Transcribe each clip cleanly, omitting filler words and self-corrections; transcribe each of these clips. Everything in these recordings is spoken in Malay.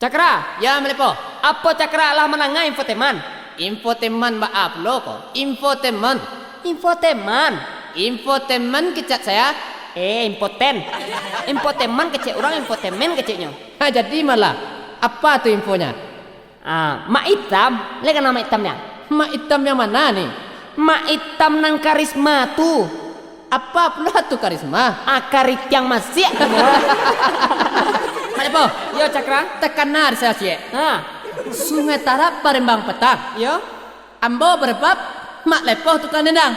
Cakra, Ya melepo. apa cakra lah menangga infoteman? Infoteman maaf lo kok. Infoteman. Infoteman. Infoteman kecat saya. Impoten. Infoteman kecil orang infotemen kecilnya. Jadi malah apa tuh infonya? Mak hitam, lihat nama hitamnya. Mak hitam yang mana nih? Mak hitam nang karisma tuh. Apa pula tuh karisma? Karit yang masih. Malepo, Yo cakra. tekanar saya sih. Sungai Tarap Palembang petang. Yo. Ambo berebab mak lepoh tukang nendang.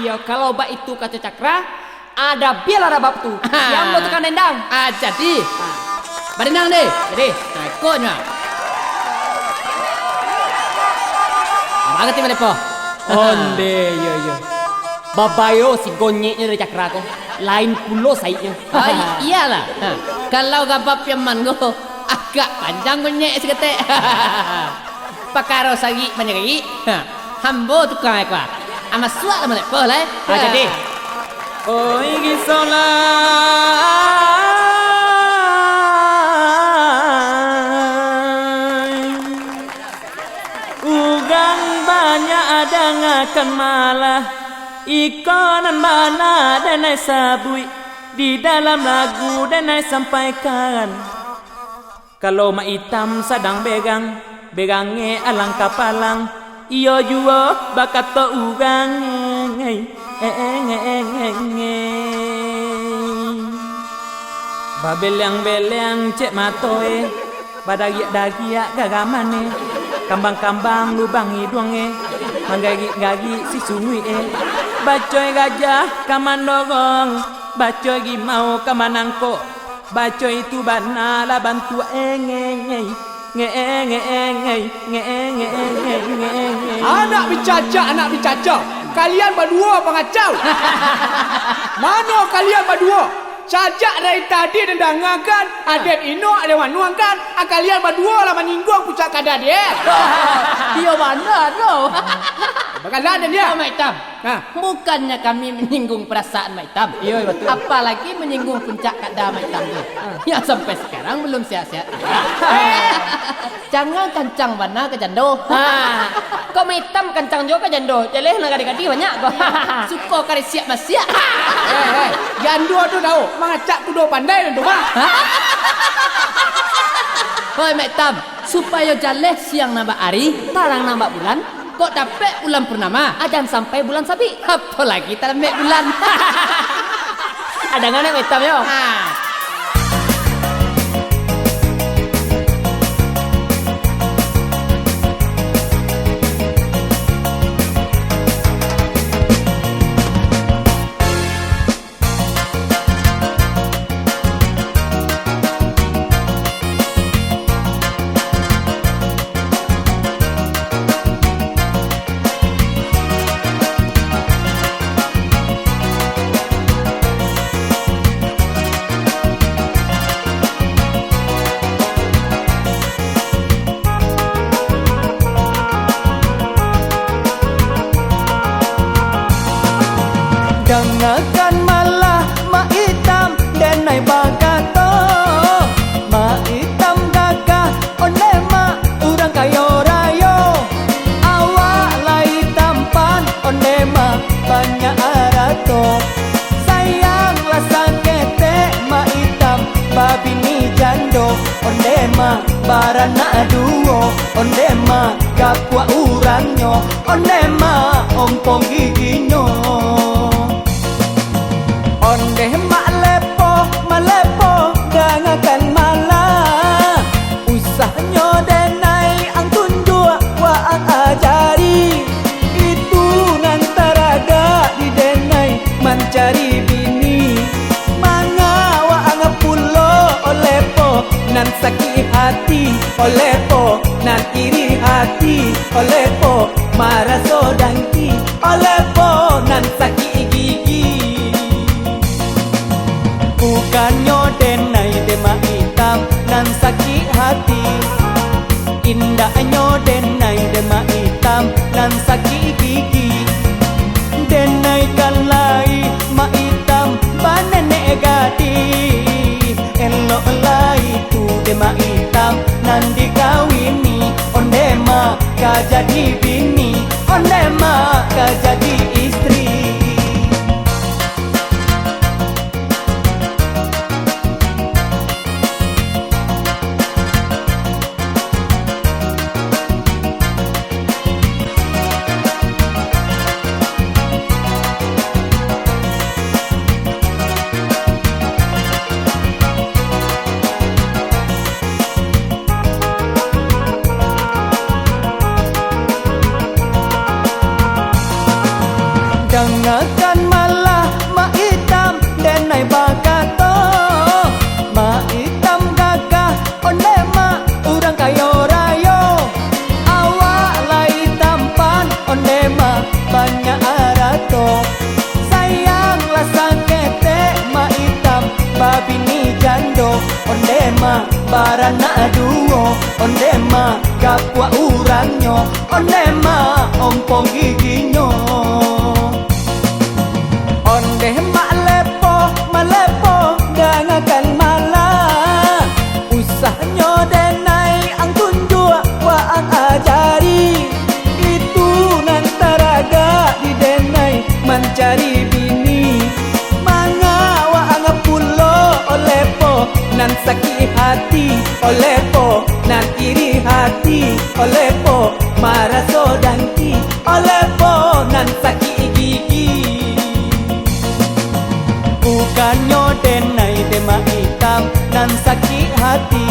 Yo kalau bak itu kata cakra, ada biar ada bab tuh. Yang mau tekan nendang. Jadi badendang deh. Jadi, Ikutnya. Apa ngerti malepo? onde yo. Babayo si gonyeknya dari cakra ko. Lain pulo saiknya. Iyalah. Kalau gabap yang mango agak panjang gonyek seketek. Pakaro sagi banyak lagi. Hambo tukang apa? Ama suat lah malepo lah. Jadi. Oi gisola ugang banyak ada ngakan malah ikonan mana dan sabui di dalam lagu dan sampaikan kalau mak hitam sedang begangnya alang kapalang iyo juo bakat to ugang Babelyang-belyang cek matoe Badagiak-dagiak gagamane Kambang-kambang lubang hidunge Manggagi-gagi si sungui Bacoy gajah kamandogong Bacoy gimau kamanangko Bacoy itu bana laban tua Anak bicaca kalian berdua pengacau. Mana kalian berdua? Sajak dari tadi dendangakan, adep ino ada wanuangkan, kalian berdua lah menyinggung pucak kada dia. Dia mana tu? Bakalan dan dia. Mak hitam. Bukannya kami menyinggung perasaan Mak hitam. Iya betul. Apalagi menyinggung puncak kada Mak hitam tu. Yang sampai sekarang belum sehat-sehat. Jangan kencang bana ke jando. Kau hitam kencang juga jando. Jeleh nak gadi-gadi banyak kau. Suka kari siap mas siap. Jando tu tahu, mengacak tu do pandai tu mah. Hoi Mak hitam, supaya jaleh siang nambah hari, tarang nambah bulan, kok dapat bulan purnama, Adan sampai bulan sabi. apalagi tak dapat bulan. Ada nggak nih hitam yo? Dengarkan malah mak hitam dan naik bagato mak hitam gagah oleh mak urang kayo rayo awak lai tampan oleh mak banyak arato sayanglah sakete mak hitam babi ni jando oleh mak barana duo oleh mak kapua uranyo oleh mak ompong giginyo Onde malepo gangakan malah usahnya denai ang tunjuk wa ang ajari itu nantaraga di denai mencari bini manga wa ang pulo olepo nan sakit hati olepo nan iri hati olepo maraso dangki olepo nan sakit gigi Bukannya denai dema hitam nan sakit hati Indahnya denai dema hitam nan sakit gigi Denai kan lai ma hitam banenek gadis Elok lai tu dema hitam gak jadi bini, onde mak gak jadi istri. Dengarkan malah mak hitam denai bagato, mak hitam gagah onde mak urang kayo rayo, awak lai tampan onde mak banyak arato, sayanglah sakete mak hitam babini jando, onde mak barana duo, onde mak gapua urangnya, onde mak ompong giginyo. Onde mak malepo dengarkan malah, usahnya denai ang tunjua wa ang ajari, itu nantaraga di denai mencari bini, manga wa ang pulo olepo nan sakit hati, olepo nan iri hati, olepo marah sodangki, olepo nan sakit gigi. Bukannya denai dema hitam nan sakit hati,